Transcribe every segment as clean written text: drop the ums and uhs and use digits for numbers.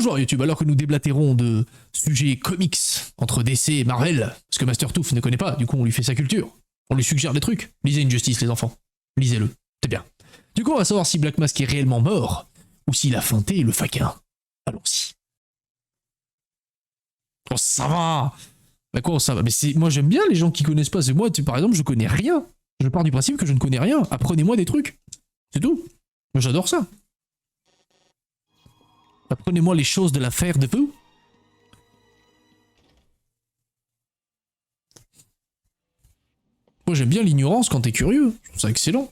Bonjour YouTube, alors que nous déblatérons de sujets comics entre DC et Marvel, parce que Master Tooth ne connaît pas, du coup on lui fait sa culture. On lui suggère des trucs. Lisez Injustice les enfants. Lisez-le, c'est bien. Du coup on va savoir si Black Mask est réellement mort, ou s'il a feinté le faquin. Allons-y. Oh ça va. Bah quoi ça va. Mais moi j'aime bien les gens qui connaissent pas, c'est moi par exemple je connais rien. Je pars du principe que je ne connais rien, apprenez-moi des trucs. C'est tout. Moi j'adore ça. Apprenez-moi les choses de l'affaire de vous. Moi j'aime bien l'ignorance quand t'es curieux, je trouve ça excellent.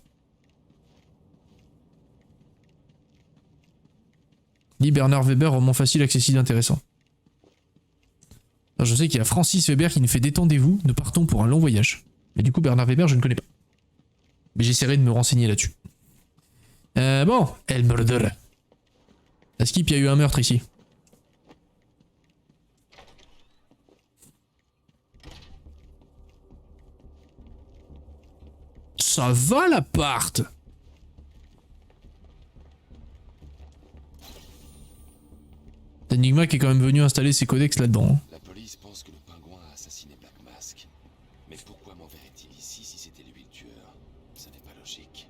Dit Bernard Weber, roman facile, accessible, intéressant. Alors, je sais qu'il y a Francis Weber qui nous fait détendez-vous, nous partons pour un long voyage. Mais du coup Bernard Weber je ne connais pas. Mais j'essaierai de me renseigner là-dessus. Bon, El Murder. À Skip, il y a eu un meurtre ici. Ça va l'appart. Enigma qui est quand même venu installer ses codex là-dedans. La police pense que le pingouin a assassiné Black Mask. Mais pourquoi m'enverrait-il ici si c'était lui le tueur? Ça n'est pas logique.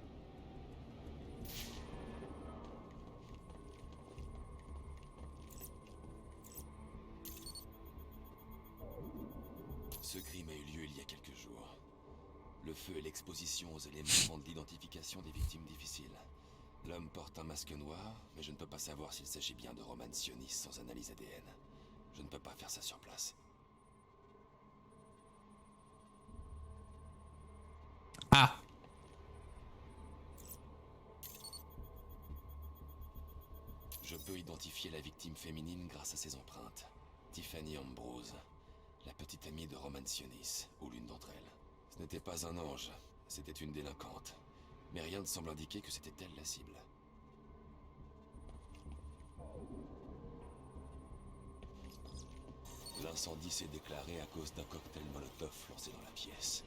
Ce crime a eu lieu il y a quelques jours. Le feu et l'exposition aux éléments rendent l'identification des victimes difficile. L'homme porte un masque noir, mais je ne peux pas savoir s'il s'agit bien de Roman Sionis sans analyse ADN. Je ne peux pas faire ça sur place. Ah. Je peux identifier la victime féminine grâce à ses empreintes. Tiffany Ambrose, la petite amie de Roman Sionis, ou l'une d'entre elles. Ce n'était pas un ange, c'était une délinquante. Mais rien ne semble indiquer que c'était elle la cible. L'incendie s'est déclaré à cause d'un cocktail Molotov lancé dans la pièce.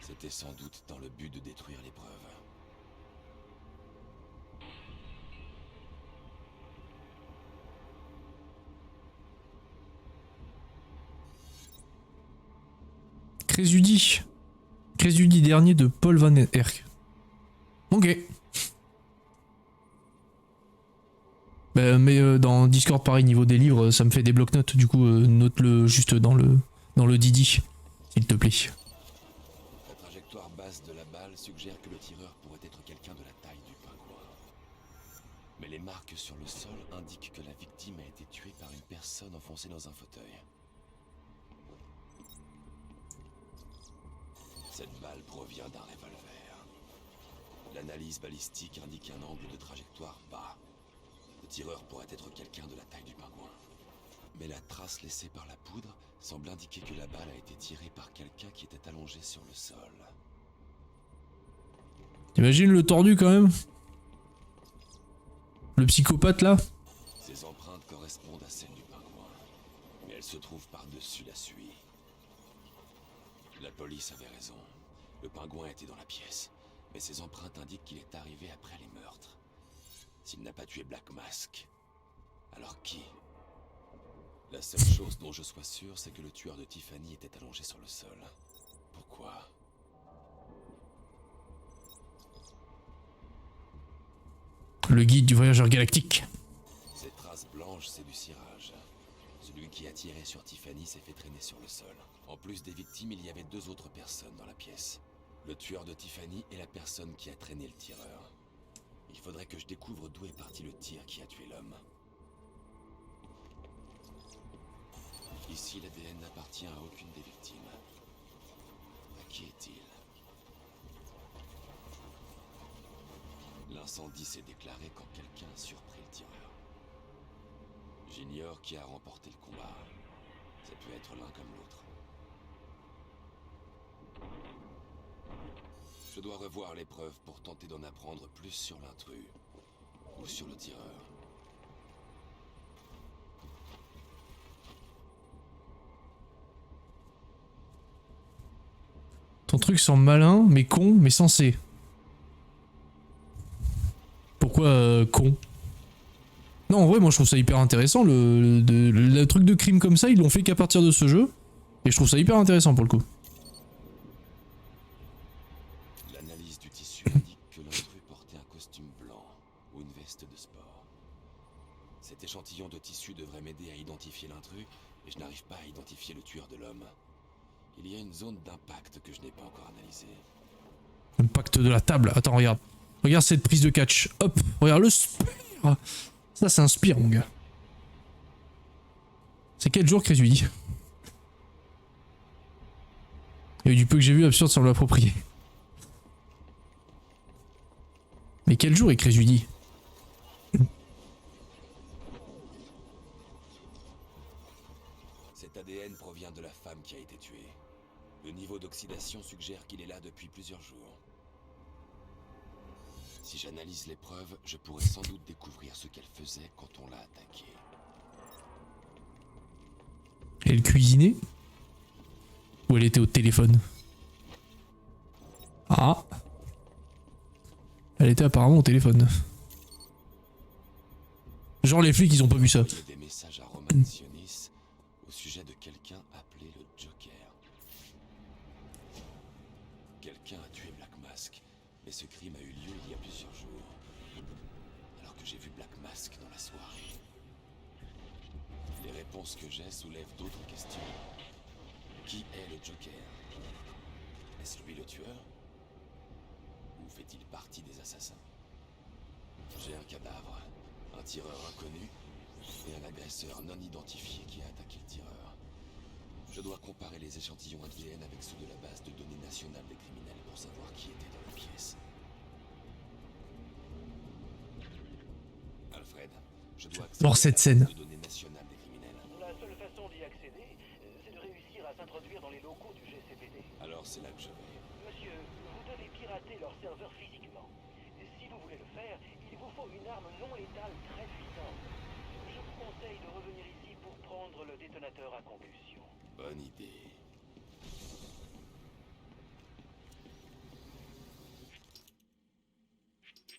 C'était sans doute dans le but de détruire les preuves. Crésudi. Crésudi dernier de Paul Van Herk. Ok. Bah, mais dans Discord pareil niveau des livres ça me fait des bloc-notes du coup note-le juste dans le Didi s'il te plaît. La trajectoire basse de la balle suggère que le tireur pourrait être quelqu'un de la taille du pingouin. Mais les marques sur le sol indiquent que la victime a été tuée par une personne enfoncée dans un fauteuil. Cette balle provient d'un revolver. L'analyse balistique indique un angle de trajectoire bas. Le tireur pourrait être quelqu'un de la taille du pingouin. Mais la trace laissée par la poudre semble indiquer que la balle a été tirée par quelqu'un qui était allongé sur le sol. T'imagines le tordu quand même? Le psychopathe là? Ces empreintes correspondent à celles du pingouin. Mais elles se trouvent par-dessus la suie. La police avait raison. Le pingouin était dans la pièce. Mais ses empreintes indiquent qu'il est arrivé après les meurtres. S'il n'a pas tué Black Mask, alors qui? La seule chose dont je sois sûr, c'est que le tueur de Tiffany était allongé sur le sol. Pourquoi? Le guide du voyageur galactique. Ces traces blanches, c'est du cirage. Celui qui a tiré sur Tiffany s'est fait traîner sur le sol. En plus des victimes, il y avait deux autres personnes dans la pièce. Le tueur de Tiffany et la personne qui a traîné le tireur. Il faudrait que je découvre d'où est parti le tir qui a tué l'homme. Ici, l'ADN n'appartient à aucune des victimes. À qui est-il? L'incendie s'est déclaré quand quelqu'un a surpris le tireur. J'ignore qui a remporté le combat. Ça peut être l'un comme l'autre. Je dois revoir les preuves pour tenter d'en apprendre plus sur l'intrus ou sur le tireur. Ton truc semble malin, mais con, mais sensé. Pourquoi con. Non, en vrai, moi je trouve ça hyper intéressant. Le truc de crime comme ça, ils l'ont fait qu'à partir de ce jeu. Et je trouve ça hyper intéressant pour le coup. L'analyse du tissu indique que l'intrus portait un costume blanc ou une veste de sport. Cet échantillon de tissu devrait m'aider à identifier l'intrus, et je n'arrive pas à identifier le tueur de l'homme. Il y a une zone d'impact que je n'ai pas encore analysée. Impact de la table. Attends, regarde. Regarde cette prise de catch. Hop, regarde le spire. Ça, c'est un spire, mon gars. C'est quel jour, Chris lui dit? Il y a eu du peu que j'ai vu absurde sans l'approprier. Mais quel jour, Chris lui dit? Cet ADN provient de la femme qui a été tuée. Le niveau d'oxydation suggère qu'il est là depuis plusieurs jours. Si j'analyse les preuves, je pourrais sans doute découvrir ce qu'elle faisait quand on l'a attaquée. Elle cuisinait? Ou elle était au téléphone? Ah. Elle était apparemment au téléphone. Genre les flics ils ont pas vu ça. Il y a des messages à Roman Sionis au sujet de quelqu'un appelé le Joker. Quelqu'un a tué Black Mask, mais ce crime a eu lieu il y a plusieurs jours. Alors que j'ai vu Black Mask dans la soirée. Les réponses que j'ai soulèvent d'autres questions. Qui est le Joker? Est-ce lui le tueur? Ou fait-il partie des assassins? J'ai un cadavre, un tireur inconnu et un agresseur non identifié qui a attaqué le tireur. Je dois comparer les échantillons ADN avec ceux de la base de données nationale des criminels pour savoir qui était dans la pièce. Alfred, je dois accéder Genre cette à la scène. base de données nationale des criminels. La seule façon d'y accéder, c'est de réussir à s'introduire dans les locaux du GCPD. Alors c'est là que je vais. Monsieur, vous devez pirater leur serveur physiquement. Si vous voulez le faire, il vous faut une arme non létale très puissante. Je vous conseille de revenir ici pour prendre le détonateur à compulsion. Bonne idée.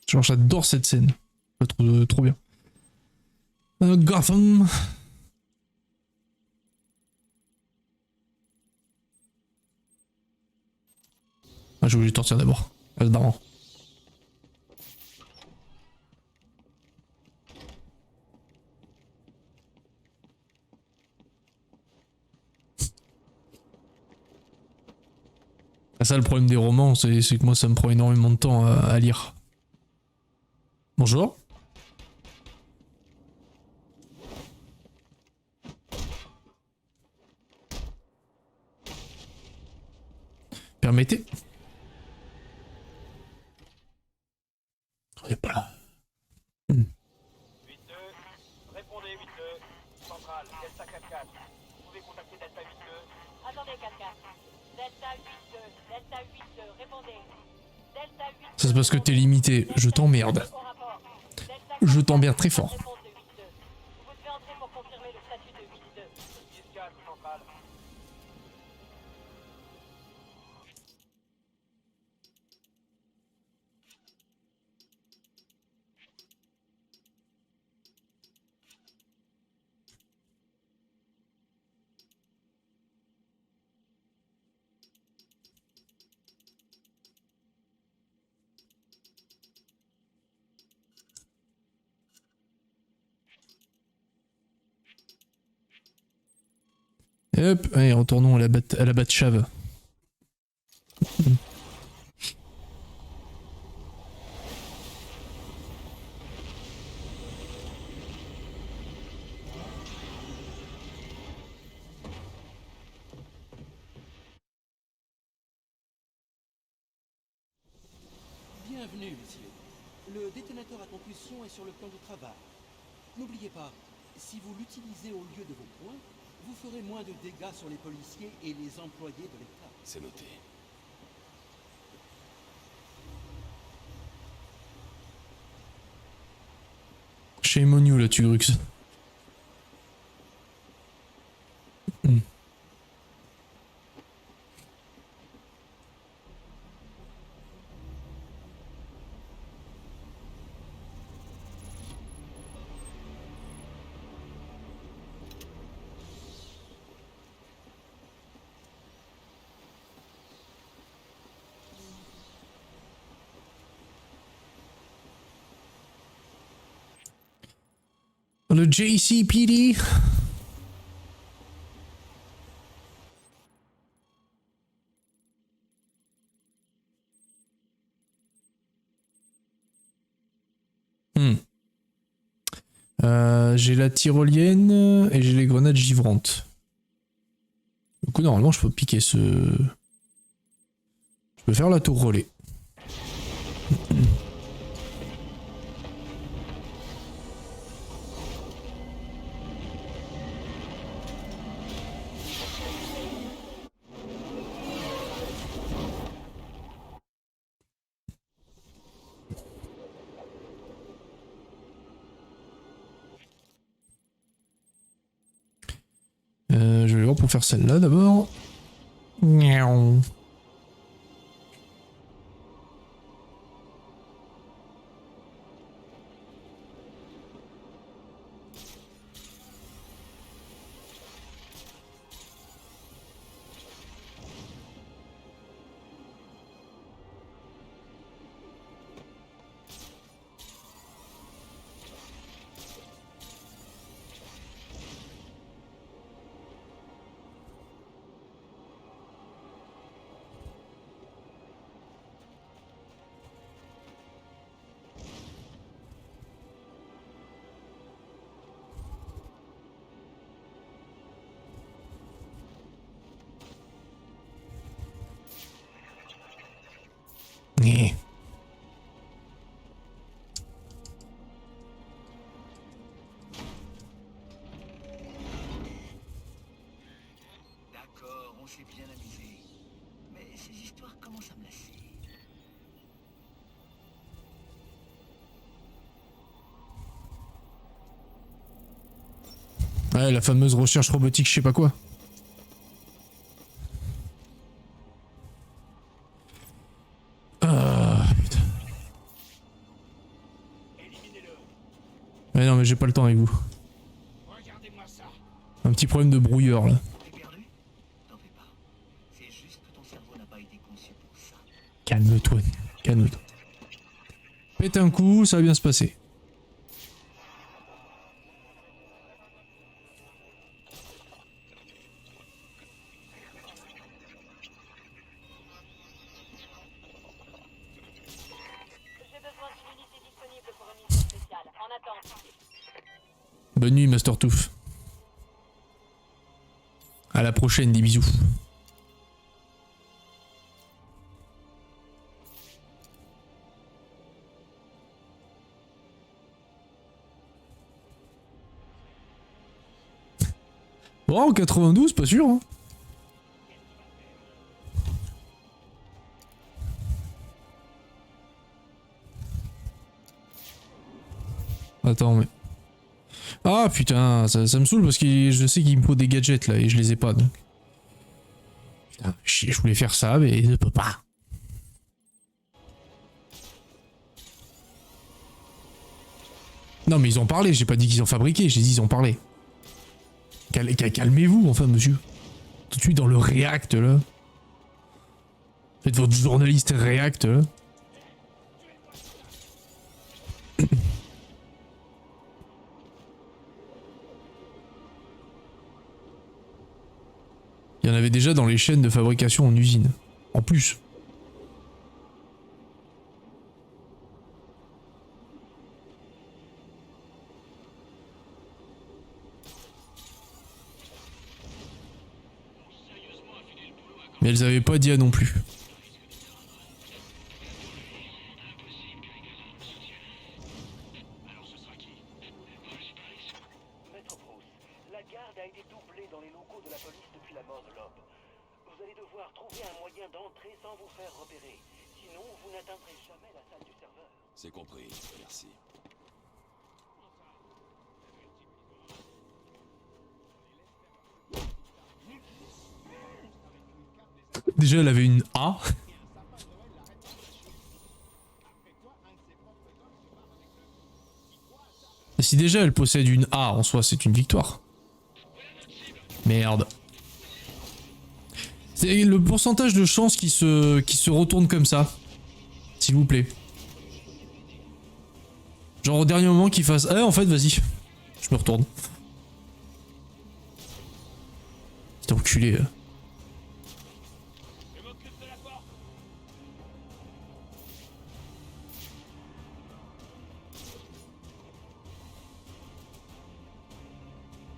Genre j'adore cette scène. Je la trouve trop bien. Gotham. Ah, j'ai oublié de sortir d'abord. C'est marrant. Ah, ça le problème des romans, c'est que moi ça me prend énormément de temps à lire. Bonjour. Permettez. On est pas là. 8-2, répondez 8-2, centrale, Delta 4-4. Vous pouvez contacter Delta 8-2. Attendez, 4-4. Delta 8-2, Delta 8-2, répondez. Delta 8-2. Ça c'est parce que t'es limité. Je t'emmerde. Au rapport. Delta Je 4-4, t'emmerde très fort. réponse de 8-2. Vous devez entrer pour confirmer le statut de 8-2. 10-4, centrale. Et hop, allez, retournons à la Batchave. Bienvenue, monsieur. Le détonateur à compulsion est sur le plan de travail. N'oubliez pas, si vous l'utilisez au lieu de vos points, vous ferez moins de dégâts sur les policiers et les employés de l'État. C'est noté. Shame on you là, Tugrux. Le JCPD. J'ai la tyrolienne et j'ai les grenades givrantes. Du coup, normalement, je peux piquer ce... Je peux faire la tour relais. Je vais voir pour faire celle-là d'abord. Miaou. Yeah. D'accord, on s'est bien amusé. Mais ces histoires commencent à me lasser. Ouais, la fameuse recherche robotique, je sais pas quoi. Ah, putain. Ouais, non, mais j'ai pas le temps avec vous. Regardez-moi ça. Un petit problème de brouilleur là. T'es perdu? T'en fais pas. C'est juste que ton cerveau n'a pas été conçu pour ça. Calme-toi, calme-toi. Pète un coup, ça va bien se passer. J'ai besoin d'une unité disponible pour une mission spéciale. En attente. Bonne nuit, Master Tooth. À la prochaine, des bisous. Bon, en 92, pas sûr, hein. Attends, mais... Ah putain, ça me saoule parce que je sais qu'il me faut des gadgets là et je les ai pas donc. Putain, chier, je voulais faire ça mais je peux pas. Non mais ils ont parlé, j'ai pas dit qu'ils ont fabriqué, j'ai dit ils ont parlé. Calmez-vous enfin monsieur. Tout de suite dans le React là. Faites votre journaliste React là. Il y en avait déjà dans les chaînes de fabrication en usine. En plus. Mais elles avaient pas d'IA non plus. Maître Bruce, la garde a été doublée dans les locaux de la police depuis la mort de Loeb. Vous allez devoir trouver un moyen d'entrer sans vous faire repérer. Sinon, vous n'atteindrez jamais la salle du serveur. C'est compris, merci. Déjà elle avait une A. Si déjà elle possède une A en soi, c'est une victoire. Merde. C'est le pourcentage de chances qui se retourne comme ça. S'il vous plaît. Genre au dernier moment qu'il fasse... Ah en fait vas-y. Je me retourne. C'était enculé. Je m'occupe de la porte.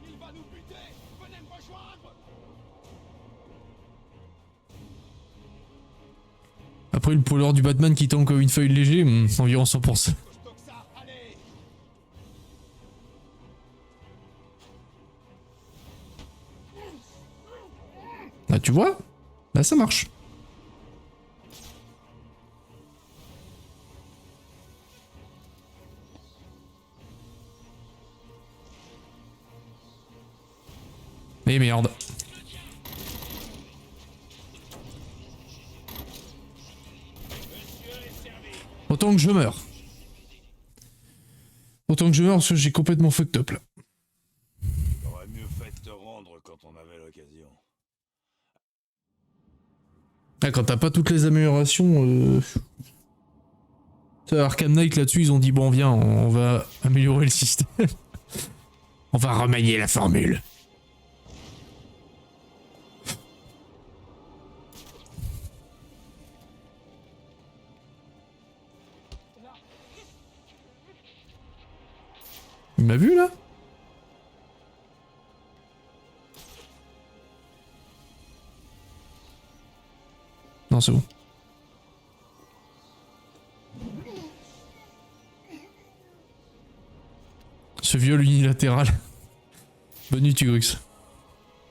Il va nous buter. Venez me rejoindre. Après le poids du Batman qui tank comme une feuille léger, environ 100%. Costaud que ça, allez. Là tu vois? Là ça marche. Mais merde. Autant que je meurs. Autant que je meurs parce que j'ai complètement fucked up là. T'aurais mieux fait de te rendre quand on avait l'occasion. Ah, quand t'as pas toutes les améliorations... Arkham Knight là-dessus ils ont dit bon viens on va améliorer le système. On va remanier la formule. Il m'a vu là? Non c'est bon. Ce viol unilatéral. Bonne nuit Tugrux.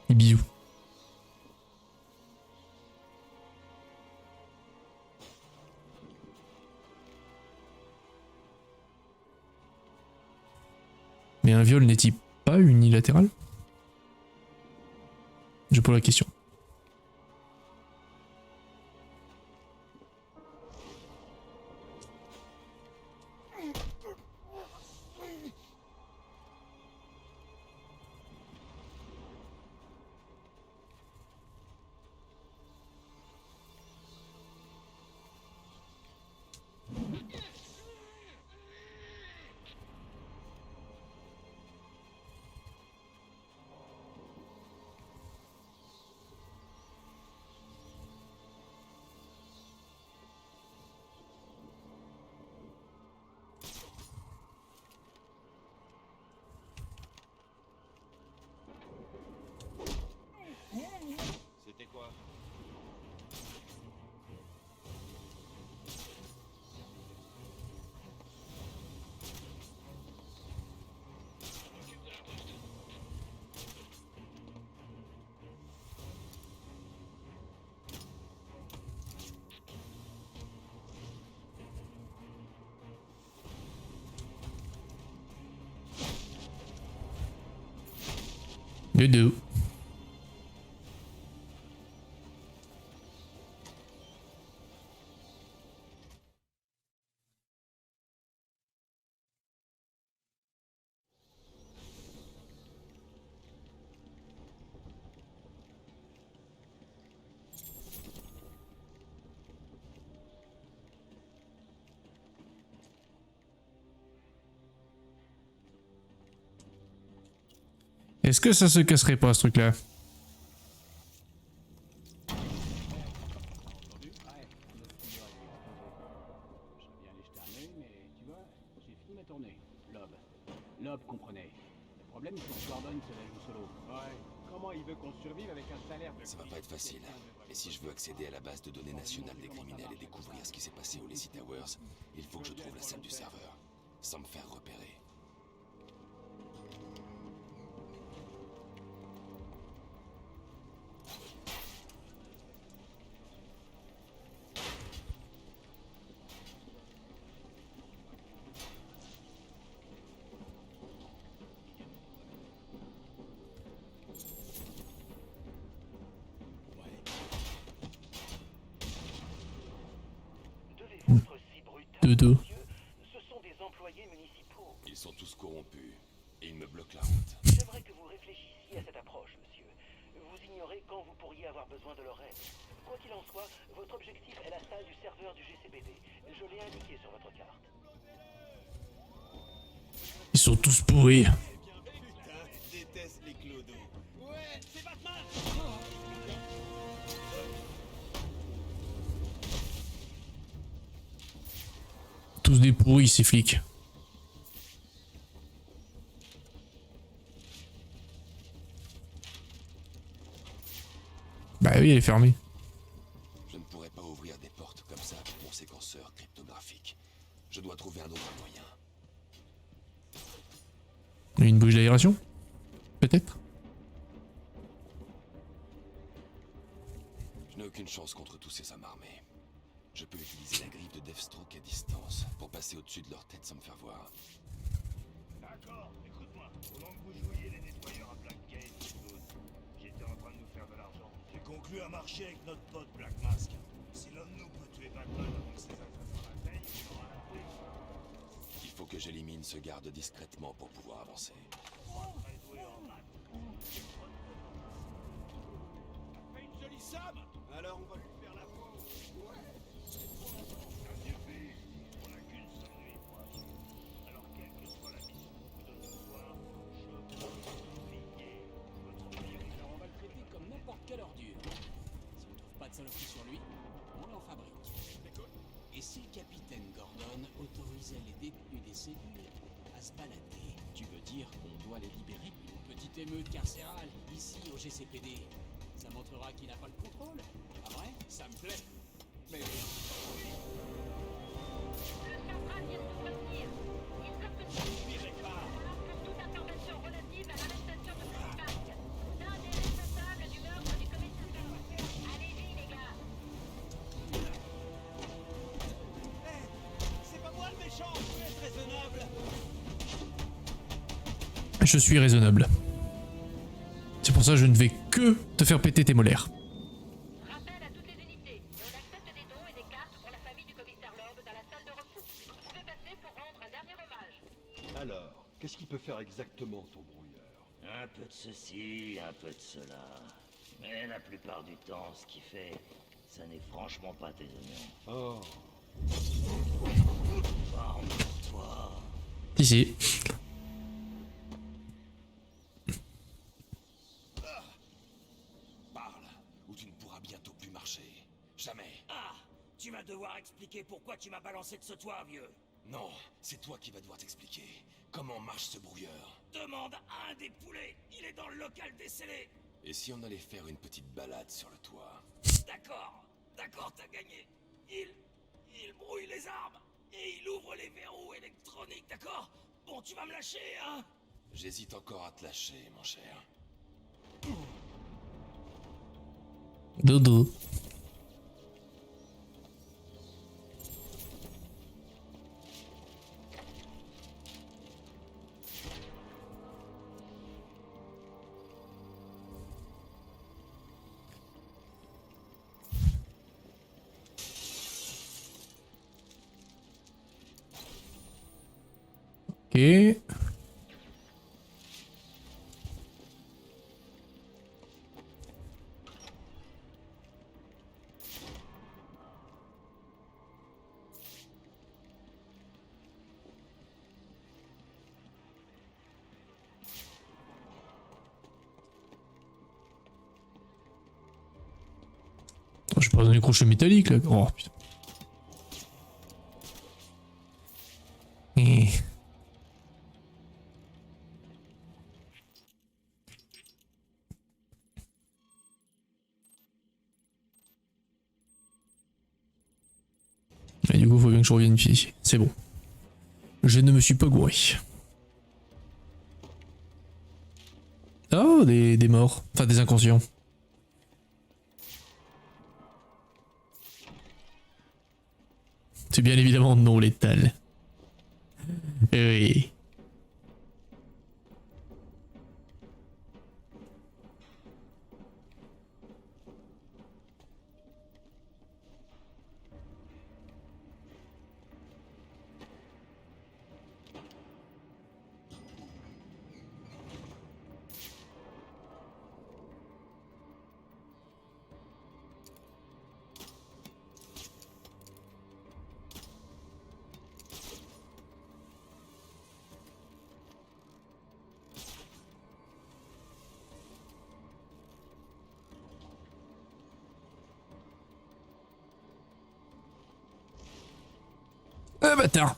Et bisous. Mais un viol n'est-il pas unilatéral? Je pose la question. C'était quoi? Les deux. Est-ce que ça se casserait pas ce truc-là? Lob comprenait. Le problème, c'est que Gordon se la joue solo. Ouais. Comment il veut qu'on survive avec un salaire de... Ça va pas être facile. Et si je veux accéder à la base de données nationale des criminels et découvrir ce qui s'est passé au Lazy Towers, il faut que je trouve la salle du serveur, sans me faire repérer. Devez-vous être si brutal, Dodo. monsieur? Ce sont des employés municipaux. Ils sont tous corrompus, et ils me bloquent la route. J'aimerais que vous réfléchissiez à cette approche, monsieur. Vous ignorez quand vous pourriez avoir besoin de leur aide. Quoi qu'il en soit, votre objectif est la salle du serveur du GCPD. Je l'ai indiqué sur votre carte. Ils sont tous pourris. pourris ces flics. Bah oui, elle est fermée. Je ne pourrais pas ouvrir des portes comme ça avec mon séquenceur cryptographique. Je dois trouver un autre moyen. Une bouche d'aération? Peut-être? Je n'ai aucune chance contre tous ces hommes armés. Je peux utiliser la griffe de Deathstroke à distance pour passer au-dessus de leur tête sans me faire voir. D'accord, écoute-moi. Pendant que vous jouiez les nettoyeurs à Blackgate et d'autres, j'étais en train de nous faire de l'argent. J'ai conclu un marché avec notre pote Black Mask. Si l'un de nous peut tuer Batman avant que ses assassins l'atteignent, il aura la paix. Il faut que j'élimine ce garde discrètement pour pouvoir avancer. Très doué en maths. Fait une jolie somme. Alors on va lui faire la peau. Un début, on n'a qu'une seule nuit pour agir. Alors quelle que soit la mission qu'on vous donne ce soir, chope, pliez, votre meilleur. Alors on va le traiter comme n'importe quelle ordure. Si on trouve pas de saloperie sur lui, on l'en fabrique. Et si le capitaine Gordon autorisait les détenus des cellules à se balader, tu veux dire qu'on doit les libérer? Une petite émeute carcérale, ici au GCPD. Ça montrera qu'il n'a pas le contrôle. Ah vrai? Ça me plaît. Mais... Le central vient de nous revenir. Ils veulent que nous N'irai pas. pour toute information relative à l'arrestation de Black Mask, l'un des responsables du meurtre du commissaire. Allez-y, les gars. C'est pas moi le méchant, je veux être raisonnable. Je suis raisonnable. C'est pour ça que je ne vais que te faire péter tes molaires. Rappel à toutes les unités. On accepte des dons et des cartes pour la famille du commissaire Lord dans la salle de repos. Vous pouvez passer pour rendre un dernier hommage. Alors, qu'est-ce qu'il peut faire exactement, ton brouilleur? Un peu de ceci, un peu de cela. Mais la plupart du temps, ce qu'il fait, ça n'est franchement pas tes oignons. Oh, Parle pour toi. Si, si. Parle, ou tu ne pourras bientôt plus marcher. Jamais. Ah, tu vas devoir expliquer pourquoi tu m'as balancé de ce toit, vieux. Non, c'est toi qui vas devoir t'expliquer. Comment marche ce brouilleur? Demande à un des poulets, il est dans le local décellé. Et si on allait faire une petite balade sur le toit? D'accord, d'accord, t'as gagné. Il brouille les armes et il ouvre les verrous électroniques, d'accord? Bon, tu vas me lâcher, hein? J'hésite encore à te lâcher, mon cher. Dodo. Ok. Oh, j'ai pas besoin du crochet métallique là. Oh putain. Eh. Et du coup, faut bien que je revienne ici. C'est bon. Je ne me suis pas gouré. Oh, des morts. Enfin, des inconscients. C'est bien évidemment non létal. Oui. Ah bâtard.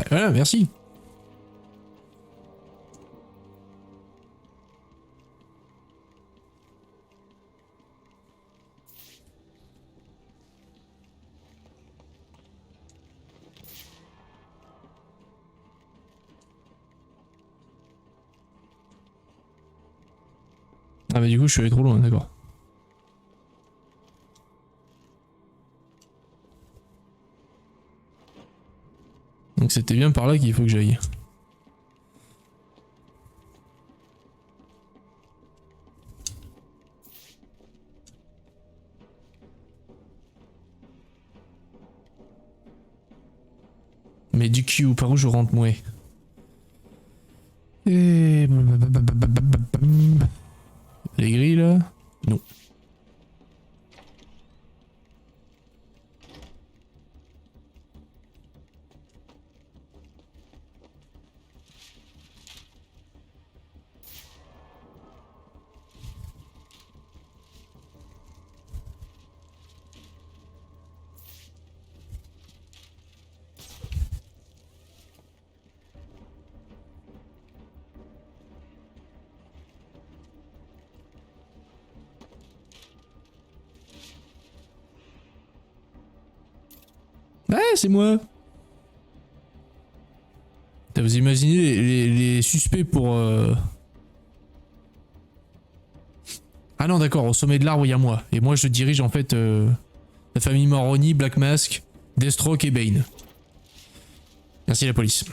Ouais, voilà, merci. Ah bah du coup je suis allé trop loin, d'accord. Donc c'était bien par là qu'il faut que j'aille. Mais du cul, par où je rentre, moi? Et... Les grilles là? Non. Ouais, c'est moi. Vous imaginez les suspects pour... Ah non, d'accord, au sommet de l'arbre, il y a moi. Et moi, je dirige en fait la famille Maroni, Black Mask, Deathstroke et Bane. Merci la police.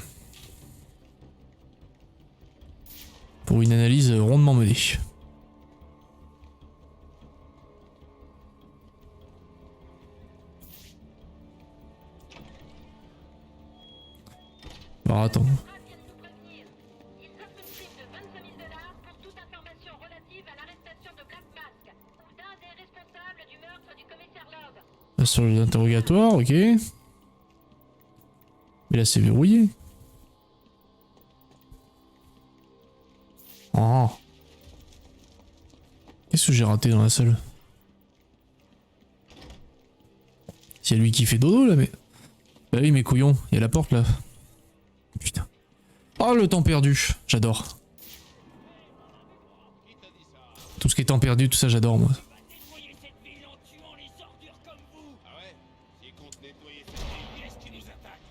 Pour une analyse rondement menée. Alors attends. Ils offrent une prime de 25 000 $ pour toute information relative à l'arrestation de Black Mask ou d'un des responsables du meurtre du commissaire Lord. Sur l'interrogatoire, ok. Mais là c'est verrouillé. Oh. Qu'est-ce que j'ai raté dans la salle? C'est lui qui fait dodo là, mais... Bah oui, mais couillon, il y a la porte là. Putain. Oh, le temps perdu, j'adore. Tout ce qui est temps perdu, tout ça, j'adore moi. Nettoyer cette ville en tuant les ordures comme vous. Ah ouais? S'ils comptent nettoyer cette ville, qu'est-ce qui nous attaque?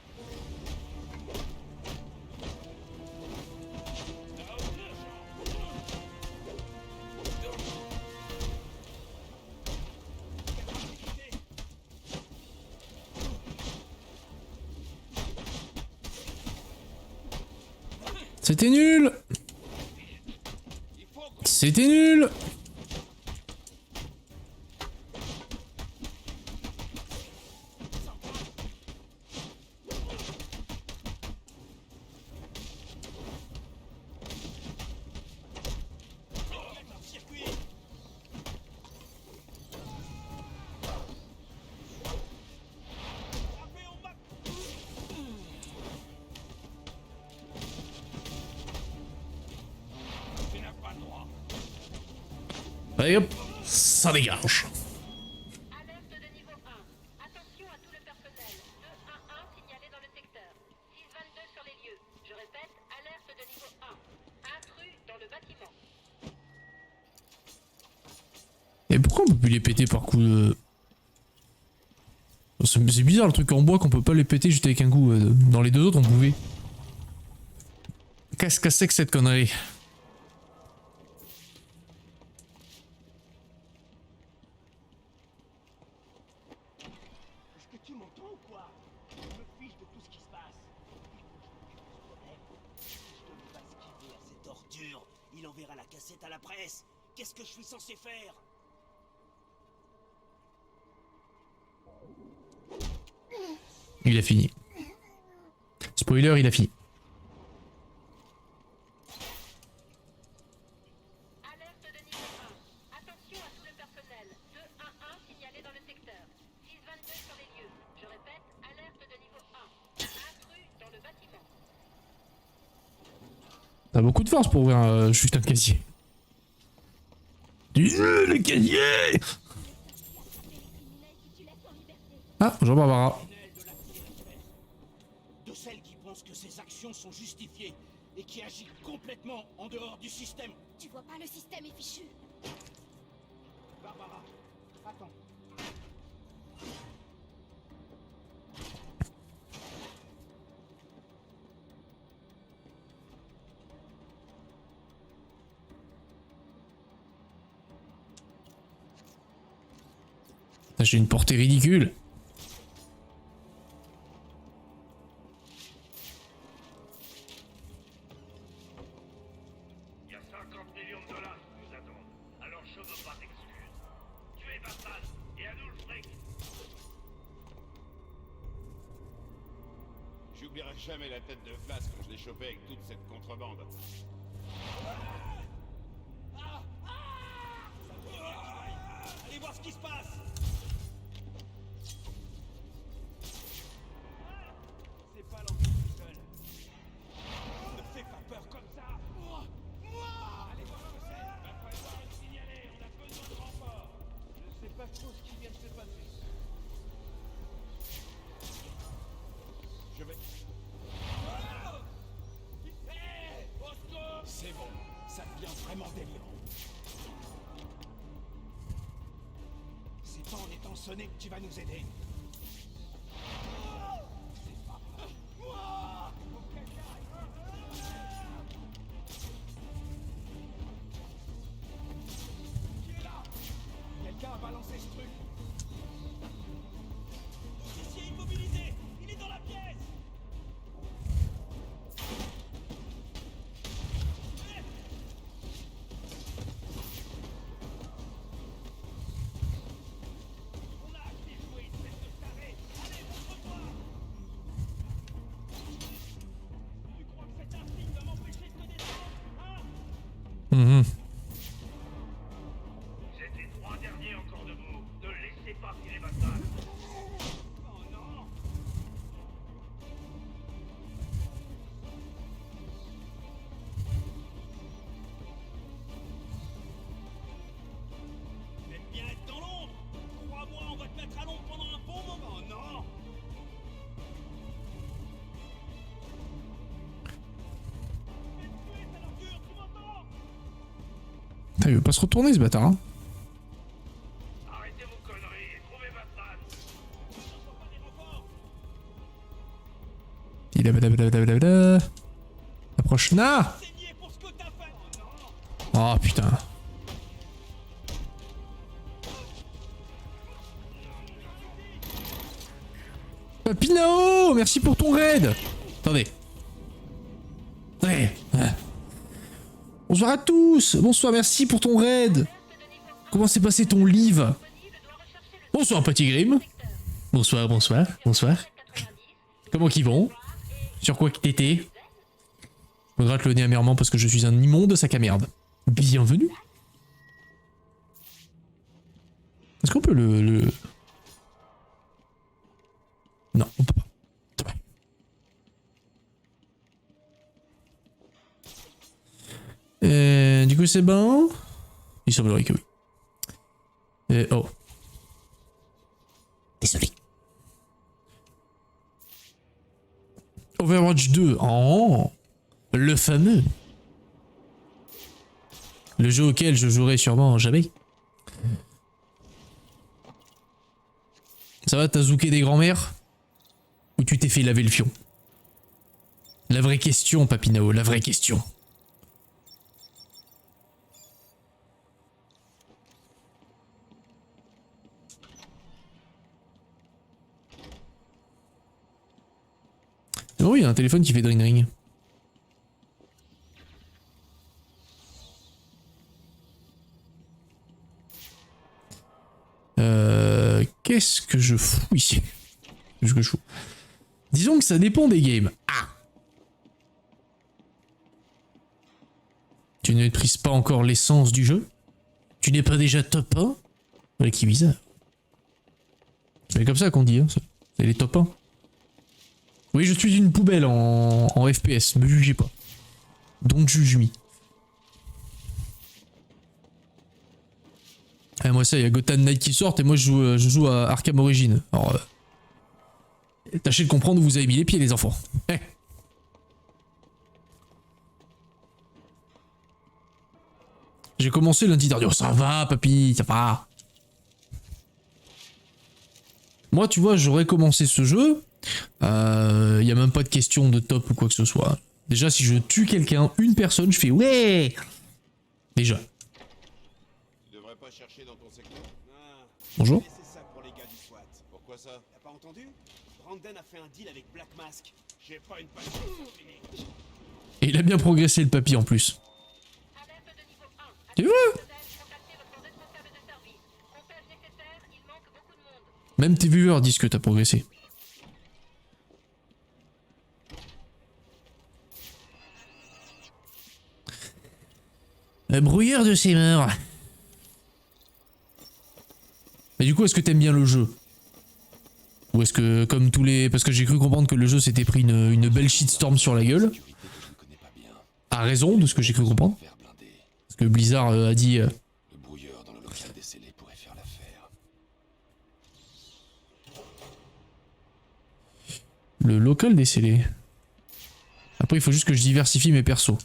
C'était nul. C'était nul. Allez hop, ça dégage. Alerte de niveau 1. Attention à tout le personnel. 211 signalé dans le secteur. 622 sur les lieux. Je répète, alerte de niveau 1. Intrus dans le bâtiment. Et pourquoi on peut plus les péter par coup de... C'est bizarre le truc en bois qu'on peut pas les péter juste avec un coup. Dans les deux autres on pouvait. Qu'est-ce que c'est que cette connerie? Est-ce que tu m'entends ou quoi? Je me fiche de tout ce qui se passe. Si je ne peux pas esquiver à cette ordure, il enverra la cassette à la presse. Qu'est-ce que je suis censé faire? Il a fini. Spoiler, il a fini. Alerte de niveau 1. Attention à tout le personnel. 211 signalé dans le secteur. 622 sur les lieux. Je répète, alerte de niveau 1. Intrus dans le bâtiment. T'as beaucoup de force pour ouvrir juste un casier. Le casier. Ah, bonjour Barbara. De celles qui pensent que actions sont justifiées et qui agit complètement en dehors du système. Tu vois pas, le système est fichu. Barbara, attends. J'ai une portée ridicule. Il y a 50 millions de dollars qui nous attendent. Alors je veux pas d'excuses. Tu es Batman et à nous le fric. J'oublierai jamais la tête de Flash quand je l'ai chopé avec toute cette contrebande. Allez voir ce qui se passe. C'est pas l'enfant tout seul. Ne fais pas peur comme ça. Moi. Allez voir ce que c'est. Va falloir le signaler. On a besoin de renfort. Je sais pas trop ce qui vient de se passer. Je vais... C'est bon, ça devient vraiment délirant. C'est pas en étant sonné que tu vas nous aider. C'est pas vrai. Faut que quelqu'un arrive. Qui est là? Quelqu'un a balancé ce truc. Officier immobilisé, il est dans la pièce. On a assez joué, espèce de taré. Allez, montre-toi. Tu crois que cet article va m'empêcher de te descendre, hein? Mhm. Vous êtes les 3 derniers encore debout. Ne laissez pas filer Batman. Oh non. Vous aimez bien être dans l'ombre. Crois-moi, on va te mettre à l'ombre pendant un bon moment. Oh non. Fais tuer, sale ordure, tu m'entends? Putain, il veut pas se retourner ce bâtard. Hein. Arrêtez vos conneries et trouvez Batman. Je ne reçois pas des renforts. Il a blablabla. Approche na. Saigner pour ce que t'as fait. Oh non. Oh putain. Papinao, merci pour ton raid. Attendez. Ouais. Bonsoir à tous. Bonsoir, merci pour ton raid. Comment s'est passé ton live? Bonsoir petit Grim. Bonsoir, bonsoir, bonsoir. Comment qu'ils vont? Sur quoi que t'étais? Je me gratte le nez amèrement parce que je suis un immonde sac à merde. Bienvenue. Est-ce qu'on peut le... Non, on peut pas. C'est vrai. Du coup c'est bon. Il semblerait que oui. Oh. Désolé. Overwatch 2. Oh. Le fameux. Le jeu auquel je jouerai sûrement jamais. Ça va, t'as zouké des grands-mères? Ou tu t'es fait laver le fion? La vraie question, Papinao, la vraie question. Oh, il y a un téléphone qui fait dring ring. Qu'est-ce que je fous ici? Qu'est-ce que je fous? Disons que ça dépend des games. Ah! Tu ne maîtrises pas encore l'essence du jeu? Tu n'es pas déjà top 1? Ouais, qui bizarre. C'est comme ça qu'on dit, hein. C'est les top 1. Oui, je suis une poubelle en FPS, me jugez pas. Don't judge me. Ah, moi ça, il y a Gotham Knight qui sort et moi je joue à Arkham Origins. Alors, tâchez de comprendre où vous avez mis les pieds les enfants. Eh. J'ai commencé lundi dernier. Oh, ça va, papy, ça va. Moi, tu vois, j'aurais commencé ce jeu. Y a même pas de question de top ou quoi que ce soit. Déjà, si je tue quelqu'un, une personne, je fais ouais. Déjà. Tu devrais pas chercher dans ton secteur. Bonjour. C'est ça pour les gars du SWAT. Pourquoi ça? T'as pas entendu? Brandon a fait un deal avec Black Mask. J'ai pas une passion infinie. Et il a bien progressé le papy en plus. Alerte de niveau 1. Tu vois? Contactez votre responsable de service. Comptage nécessaire, il manque beaucoup de monde. Même tes viewers disent que t'as progressé. Le brouilleur de ses morts. Mais du coup, est-ce que t'aimes bien le jeu? Ou est-ce que, comme tous les... Parce que j'ai cru comprendre que le jeu s'était pris une belle shitstorm sur la gueule. Sécurité que je ne connais pas bien. À raison de ce que j'ai cru comprendre. Faire blinder. Parce que Blizzard a dit... Le brouilleur dans le local des scellés pourrait faire l'affaire. le local des scellés. Après, il faut juste que je diversifie mes persos.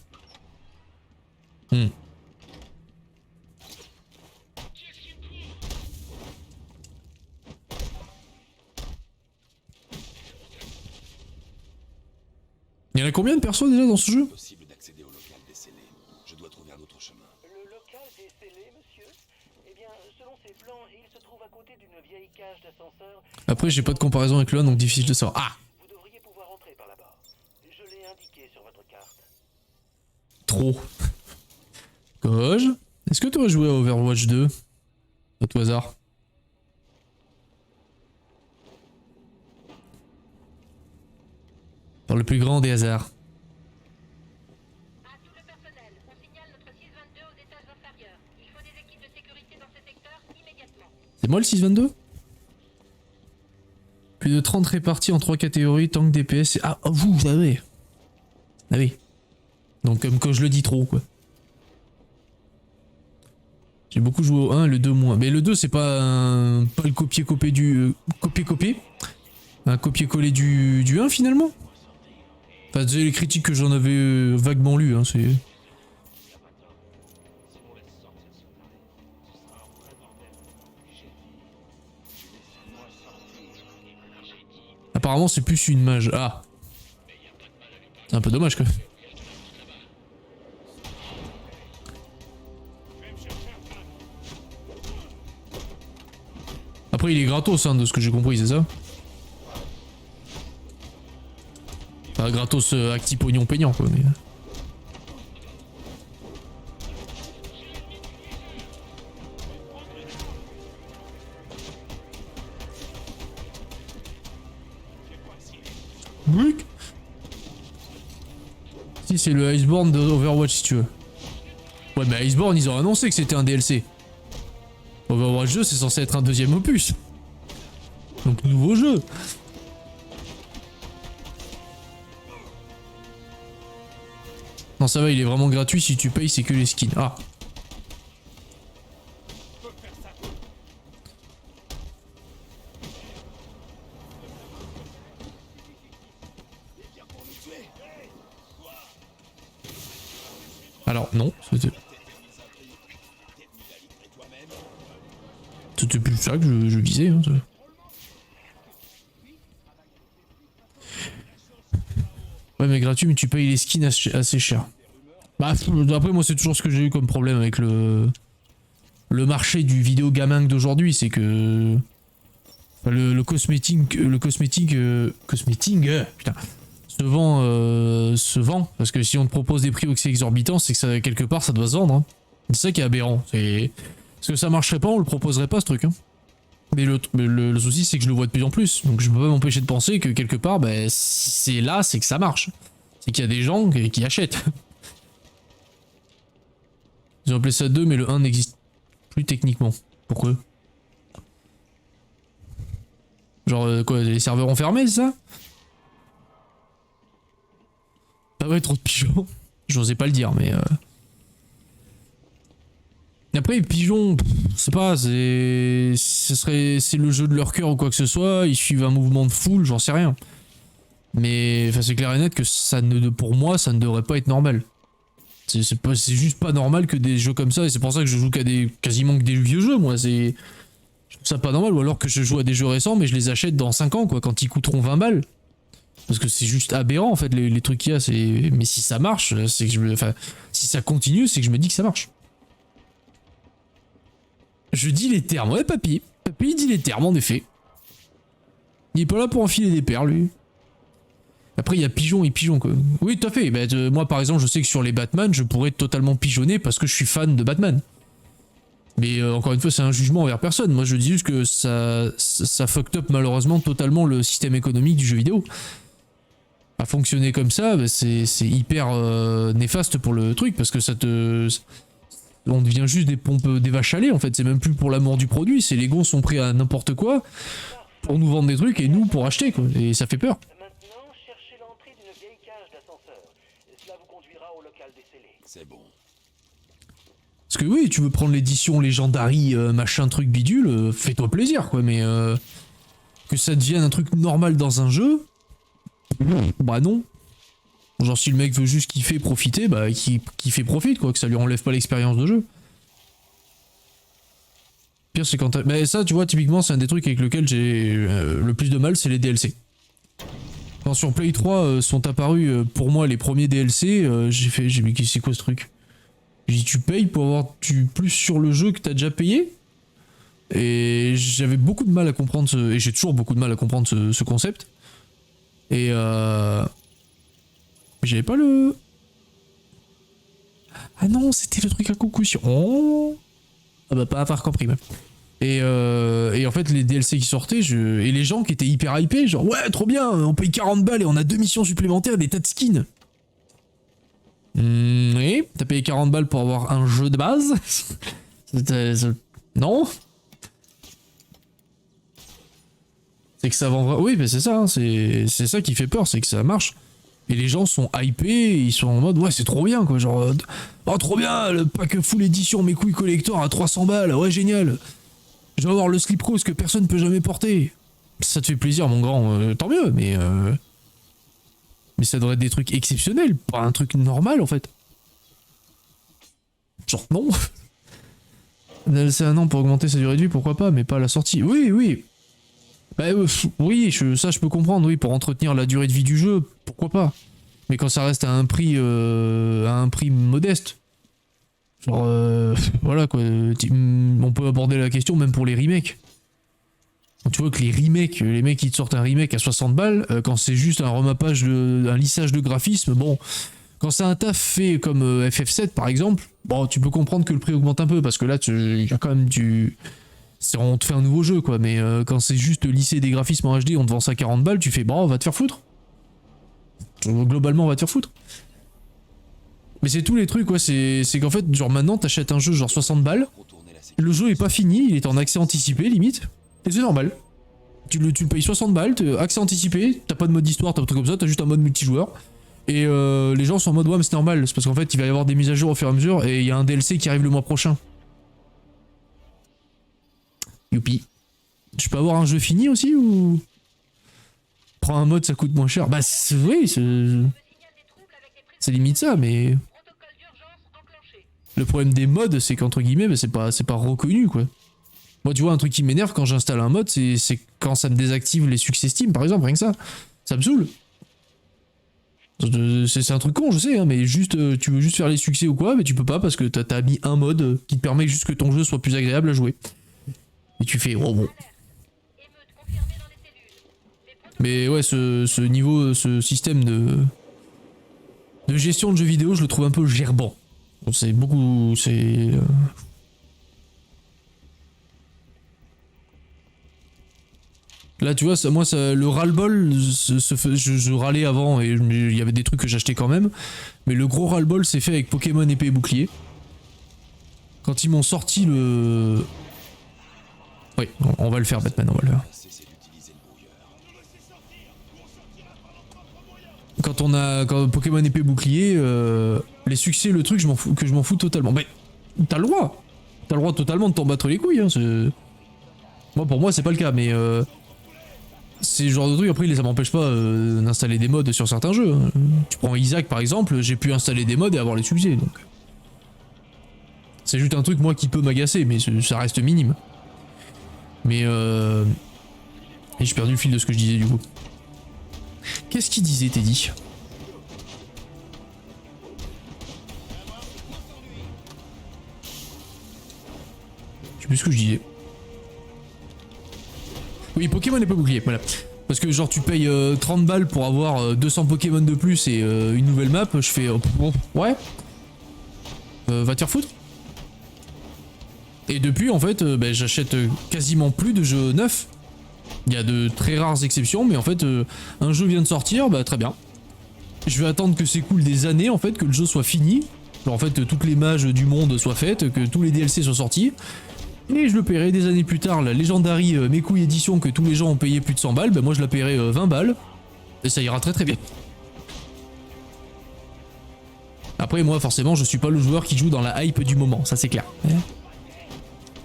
Il y en a combien de persos déjà dans ce jeu? Possible d'accéder au local des scellés. Je dois trouver un autre chemin. Le local des scellés, monsieur? Eh bien, selon ses plans, il se trouve à côté d'une vieille cage d'ascenseur. Après, j'ai pas de comparaison avec le 1, donc difficile de savoir. Ah! Vous devriez pouvoir entrer par là-bas. Je l'ai indiqué sur votre carte. Trop. Gauche. Est-ce que tu aurais joué à Overwatch 2? À tout hasard. Par le plus grand des hasards. À tout le personnel, on signale notre 622 aux étages inférieurs. Il faut des équipes de sécurité dans ce secteur immédiatement. C'est moi le 622? Plus de 30 répartis en 3 catégories, tank, DPS et... Ah, oh, vous savez. Ah oui. Donc comme quand je le dis trop, quoi. J'ai beaucoup joué au 1 et le 2 moins. Mais le 2 c'est pas pas le copier-coller du... copier-copier. Un copier-coller du 1 finalement. Enfin, c'est les critiques que j'en avais vaguement lues, hein, c'est... Apparemment c'est plus une mage. Ah. C'est un peu dommage quoi. Après il est gratos hein, de ce que j'ai compris, c'est ça? Enfin gratos acti pognon peignant quoi mais... Brick. Si c'est le Iceborne de Overwatch si tu veux. Ouais mais Iceborne ils ont annoncé que c'était un DLC. Overwatch 2 c'est censé être un deuxième opus. Donc nouveau jeu. Non ça va il est vraiment gratuit, si tu payes c'est que les skins. Ah. Alors non, c'était plus ça que je visais. Hein, ouais mais gratuit mais tu payes les skins assez cher. Bah après moi c'est toujours ce que j'ai eu comme problème avec le marché du vidéo gaming d'aujourd'hui, c'est que enfin, le cosmétique putain se vend parce que si on te propose des prix aussi exorbitants c'est que ça, quelque part ça doit se vendre hein. C'est ça qui est aberrant, c'est parce que ça marcherait pas on le proposerait pas ce truc hein. Mais le souci c'est que je le vois de plus en plus, donc je peux pas m'empêcher de penser que quelque part bah, si c'est là c'est que ça marche, c'est qu'il y a des gens qui achètent. Ils ont appelé ça 2 mais le 1 n'existe plus techniquement. Pourquoi? Genre quoi, les serveurs ont fermé c'est ça? Ah ouais trop de pigeons. J'osais pas le dire mais après les pigeons, c'est pas, c'est le jeu de leur cœur ou quoi que ce soit, ils suivent un mouvement de foule, j'en sais rien. Mais enfin c'est clair et net que ça ne, pour moi ça ne devrait pas être normal. C'est juste pas normal que des jeux comme ça, et c'est pour ça que je joue qu'à quasiment que des vieux jeux, moi. Je trouve ça pas normal, ou alors que je joue à des jeux récents, mais je les achète dans 5 ans, quoi, quand ils coûteront 20 balles. Parce que c'est juste aberrant, en fait, les trucs qu'il y a. Mais si ça marche, c'est que enfin, si ça continue, c'est que je me dis que ça marche. Je dis les termes, ouais, papy. Papy dit les termes, en effet. Il est pas là pour enfiler des perles, lui. Après, il y a pigeon et pigeon, quoi. Oui, tout à fait. Bah, moi, par exemple, je sais que sur les Batman, je pourrais totalement pigeonner parce que je suis fan de Batman. Mais encore une fois, c'est un jugement envers personne. Moi, je dis juste que ça fucked up malheureusement totalement le système économique du jeu vidéo. À fonctionner comme ça, bah, c'est hyper néfaste pour le truc parce que on devient juste des pompes, des vaches à lait en fait. C'est même plus pour l'amour du produit, c'est les gons sont prêts à n'importe quoi pour nous vendre des trucs et nous pour acheter, quoi. Et ça fait peur. Maintenant, cherchez l'entrée d'une vieille cage d'ascenseur. Cela vous conduira au local décelé. C'est bon. Parce que oui, tu veux prendre l'édition Legendary, machin truc bidule, fais-toi plaisir, quoi. Mais que ça devienne un truc normal dans un jeu, bah non. Genre si le mec veut juste kiffer, profiter, bah qu'il fait profite, quoi, que ça lui enlève pas l'expérience de jeu. Pire c'est quand mais ça tu vois typiquement c'est un des trucs avec lequel j'ai le plus de mal, c'est les DLC. Quand sur Play 3 sont apparus pour moi les premiers DLC, j'ai dit mais c'est quoi ce truc? J'ai dit tu payes pour avoir du plus sur le jeu que t'as déjà payé? Et j'avais beaucoup de mal à comprendre et j'ai toujours beaucoup de mal à comprendre ce concept. Et j'avais pas le... Ah non, c'était le truc à concussion. Oh, ah bah pas avoir compris même. Et en fait les DLC qui sortaient, et les gens qui étaient hyper hypés, genre ouais trop bien, on paye 40 balles et on a 2 missions supplémentaires, des tas de skins. Oui, t'as payé 40 balles pour avoir un jeu de base. Non. C'est que ça vend... Oui mais c'est ça, hein, c'est ça qui fait peur, c'est que ça marche. Et les gens sont hypés, ils sont en mode ouais c'est trop bien quoi, genre oh trop bien, le pack full édition mes couilles collector à 300 balles, ouais génial. Je vais avoir le slip rose que personne peut jamais porter. Ça te fait plaisir mon grand, tant mieux, mais ça devrait être des trucs exceptionnels, pas un truc normal en fait. Genre non. C'est un an pour augmenter sa durée de vie, pourquoi pas, mais pas à la sortie. Oui, oui. Bah, oui, ça je peux comprendre, oui, pour entretenir la durée de vie du jeu, pourquoi pas. Mais quand ça reste à un prix modeste. Genre, voilà quoi, on peut aborder la question même pour les remakes. Tu vois que les remakes, les mecs qui te sortent un remake à 60 balles, quand c'est juste un remappage, un lissage de graphisme, bon, quand c'est un taf fait comme FF7 par exemple, bon, tu peux comprendre que le prix augmente un peu, parce que là, il y a quand même du... On te fait un nouveau jeu quoi, mais quand c'est juste lisser des graphismes en HD, on te vend ça à 40 balles, tu fais bon, on va te faire foutre. Globalement, on va te faire foutre. Mais c'est tous les trucs, ouais, c'est qu'en fait, genre maintenant, t'achètes un jeu genre 60 balles, le jeu est pas fini, il est en accès anticipé limite, et c'est normal. Tu le payes 60 balles, accès anticipé, t'as pas de mode histoire, t'as un truc comme ça, t'as juste un mode multijoueur. Et les gens sont en mode ouais mais c'est normal, c'est parce qu'en fait il va y avoir des mises à jour au fur et à mesure, et il y a un DLC qui arrive le mois prochain. Youpi. Je peux avoir un jeu fini aussi ou... Prends un mode ça coûte moins cher. Bah oui, c'est limite ça, mais... Le problème des mods c'est qu'entre guillemets bah, c'est pas reconnu quoi. Moi tu vois un truc qui m'énerve quand j'installe un mod, c'est quand ça me désactive les succès Steam par exemple, rien que ça. Ça me saoule. C'est un truc con je sais hein, mais juste tu veux juste faire les succès ou quoi, mais tu peux pas parce que t'as mis un mode qui te permet juste que ton jeu soit plus agréable à jouer. Et tu fais oh bon. Mais ouais ce niveau, ce système de gestion de jeux vidéo je le trouve un peu gerbant. C'est beaucoup... Là tu vois, moi le ras-le-bol, je râlais avant et il y avait des trucs que j'achetais quand même. Mais le gros ras-le-bol c'est fait avec Pokémon épée et bouclier. Quand ils m'ont sorti le... Oui, on va le faire Batman, on va le faire. Quand Pokémon épée bouclier, les succès, le truc, je m'en fous totalement. Mais t'as le droit. T'as le droit totalement de t'en battre les couilles. Hein, moi, pour moi, c'est pas le cas, mais c'est le genre de truc, après ça m'empêche pas d'installer des mods sur certains jeux. Tu prends Isaac par exemple, j'ai pu installer des mods et avoir les succès, donc... C'est juste un truc moi qui peut m'agacer, mais ça reste minime. Mais et j'ai perdu le fil de ce que je disais du coup. Qu'est-ce qu'il disait Teddy? Je sais plus ce que je disais. Oui, Pokémon n'est pas bouclier, voilà. Parce que genre tu payes 30 balles pour avoir 200 Pokémon de plus et une nouvelle map, je fais... ouais. Va te faire foutre. Et depuis en fait, j'achète quasiment plus de jeux neufs. Il y a de très rares exceptions, mais en fait, un jeu vient de sortir, bah très bien. Je vais attendre que s'écoule des années en fait, que le jeu soit fini. Genre, en fait, toutes les mages du monde soient faites, que tous les DLC soient sortis. Et je le paierai des années plus tard, la Legendary Mes couilles édition que tous les gens ont payé plus de 100 balles, bah moi je la paierai 20 balles. Et ça ira très très bien. Après moi forcément je suis pas le joueur qui joue dans la hype du moment, ça c'est clair.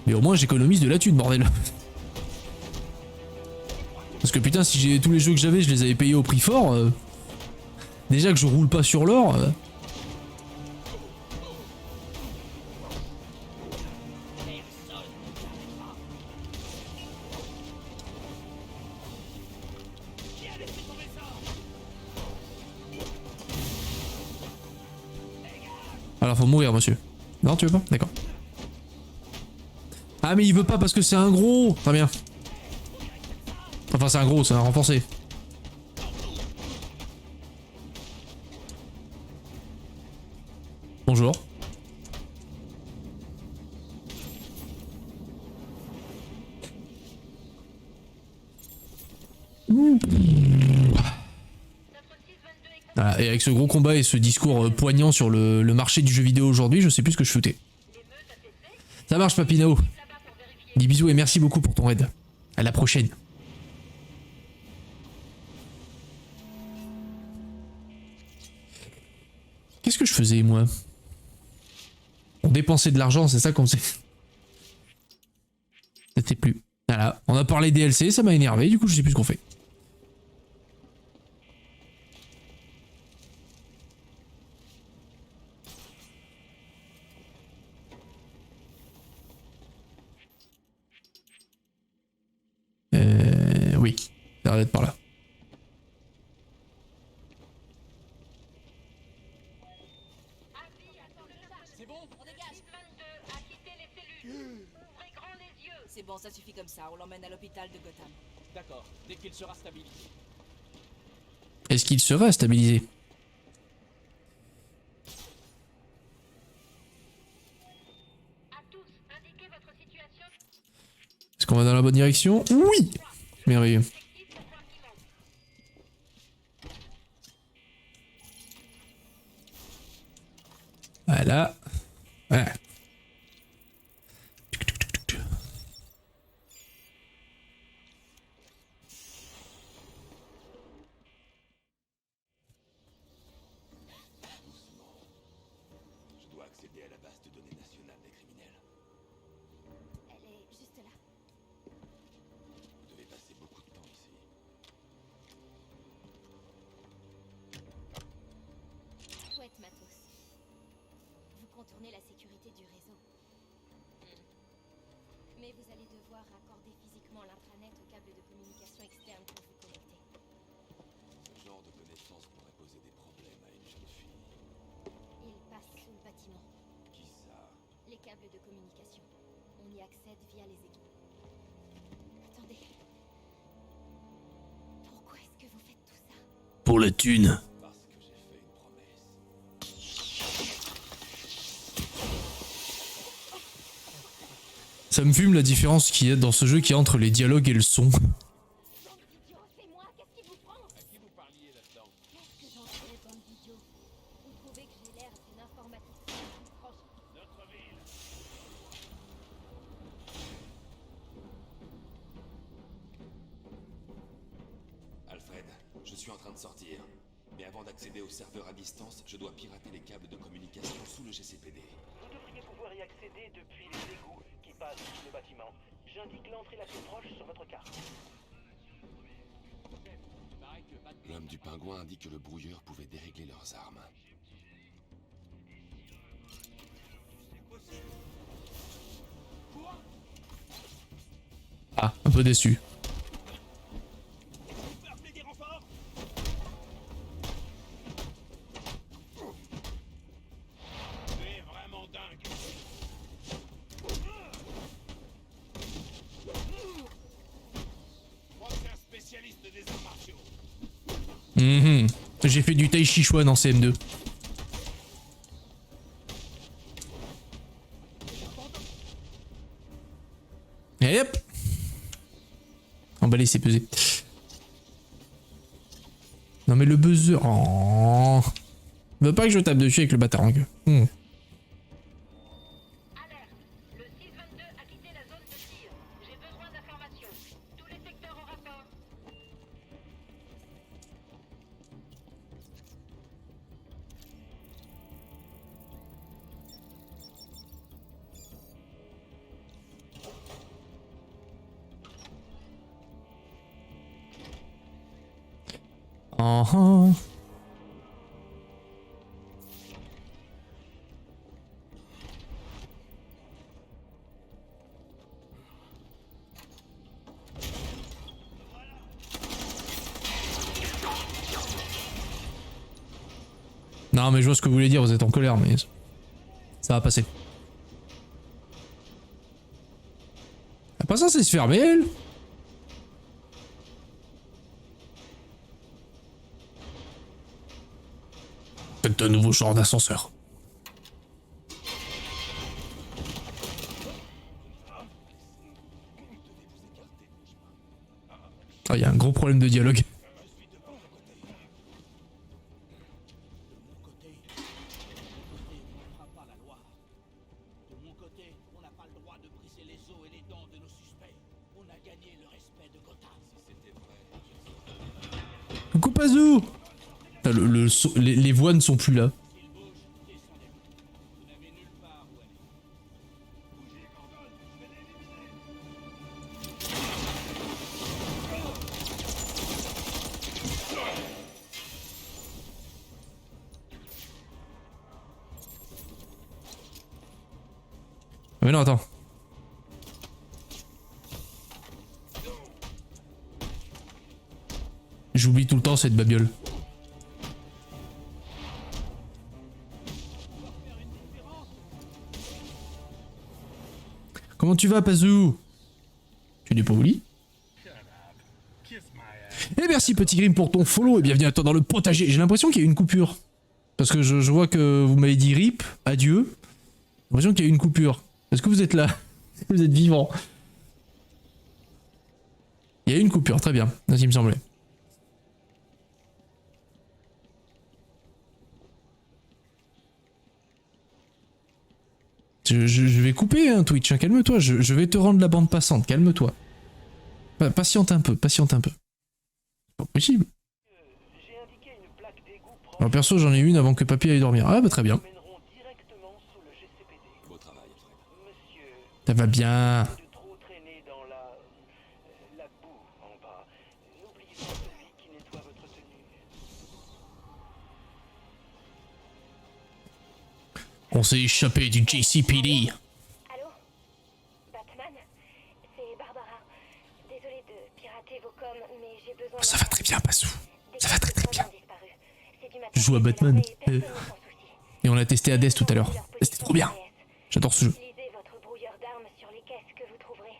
Mais au moins j'économise de la thune, bordel. Parce que putain, si j'ai tous les jeux que j'avais, je les avais payés au prix fort. Déjà que je roule pas sur l'or. Alors faut mourir, monsieur. Non, tu veux pas? D'accord. Ah mais il veut pas parce que c'est un gros. Très bien. Enfin c'est un gros, c'est un renforcé. Bonjour. Voilà, et avec ce gros combat et ce discours poignant sur le marché du jeu vidéo aujourd'hui, je sais plus ce que je foutais. Ça marche Papino. Des bisous et merci beaucoup pour ton aide. À la prochaine. Qu'est-ce que je faisais moi? On dépensait de l'argent, c'est ça qu'on faisait. C'était plus. Voilà, on a parlé DLC, ça m'a énervé, du coup je sais plus ce qu'on fait. Oui, ça a l'air d'être par là. C'est bon, on dégage. 22 a quitté les cellules. Ouvrez grand les yeux. C'est bon, ça suffit comme ça, on l'emmène à l'hôpital de Gotham. D'accord, dès qu'il sera stabilisé. Est-ce qu'il sera stabilisé? À tous, indiquez votre situation. Est-ce qu'on va dans la bonne direction? Oui! Merveilleux. Voilà. Voilà. Je dois accéder à la base de données nationale des criminels. Elle est juste là. Vous devez passer beaucoup de temps ici. Chouette matos. Vous contournez la sécurité du réseau. Mais vous allez devoir raccorder physiquement l'intranet au câble de communication externe pour vous connecter. Ce genre de connaissance pourrait poser des problèmes à une jeune fille. Il passe sous le bâtiment. Qui ça? Les câbles de communication. On y accède via les équipes. Attendez. Pourquoi est-ce que vous faites tout ça? Pour la thune. Parce que j'ai fait une promesse. Ça me fume la différence qu'il y a dans ce jeu qui est entre les dialogues et le son. Bande d'idiots, c'est moi, qu'est-ce qui vous prend? À qui vous parliez là-dedans? Qu'est-ce que j'en sais, bande d'idiots? Vous trouvez que j'ai l'air d'une informaticienne? Franchement. Notre ville. Alfred, je suis en train de sortir. Mais avant d'accéder au serveur à distance, je dois pirater les câbles de communication sous le GCPD. Vous devriez pouvoir y accéder depuis les égouts qui passent sous le bâtiment. J'indique l'entrée la plus proche sur votre carte. L'homme du pingouin indique que le brouilleur pouvait dérégler leurs armes. Ah, un peu déçu. J'ai fait du Tai Chi Chuan en CM2. Et hop. Emballer, c'est pesé. Non mais le buzzer... Oh. Il veut pas que je tape dessus avec le bâtard. Alerte. Le 622 a quitté la zone de tir. J'ai besoin d'informations. Tous les secteurs au rapport. Oh. Non mais je vois ce que vous voulez dire, vous êtes en colère mais ça va passer. Elle est pas censée se fermer elle. Faites un nouveau genre d'ascenseur. Ah, il y a un gros problème de dialogue. Coucou Pazou. Les voix ne sont plus là. Mais non, attends. J'oublie tout le temps cette babiole. Comment tu vas, Pazou? Tu n'es pas au lit? Et merci Petit Grim pour ton follow et bienvenue à toi dans le potager. J'ai l'impression qu'il y a eu une coupure. Parce que je vois que vous m'avez dit RIP, adieu. J'ai l'impression qu'il y a eu une coupure. Est-ce que vous êtes là? Est-ce que vous êtes vivant? Il y a eu une coupure, très bien. C'est ce qui me semblait. Je vais couper hein, Twitch, hein. Calme-toi, je vais te rendre la bande passante, calme-toi. Patiente un peu, patiente un peu. C'est pas possible. Alors perso j'en ai une avant que papy aille dormir. Ah bah très bien. Ça va bien. On s'est échappé du JCPD. Allô? Batman? C'est Barbara. Désolée de pirater vos coms, mais j'ai besoin... Ça va très bien, Pazou. Ça va très très bien. Je joue à Batman. Et on a testé Hades tout à l'heure. C'était trop bien. J'adore ce jeu. Utilisez votre brouilleur d'armes sur les caisses que vous trouverez.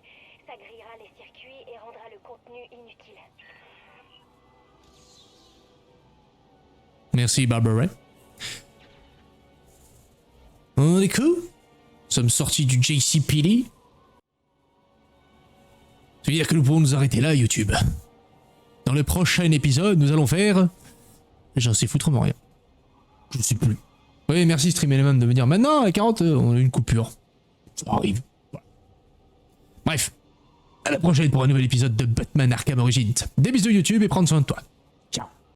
Ça grillera les circuits et rendra le contenu inutile. Merci Barbara. On est cool. Nous sommes sortis du JCPD. Ça veut dire que nous pouvons nous arrêter là, YouTube. Dans le prochain épisode, nous allons faire... J'en sais foutrement rien. Je sais plus. Oui, merci Stream Element de me dire maintenant, à 40, on a une coupure. Ça arrive. Voilà. Bref. À la prochaine pour un nouvel épisode de Batman Arkham Origins. Des bisous YouTube et prends soin de toi.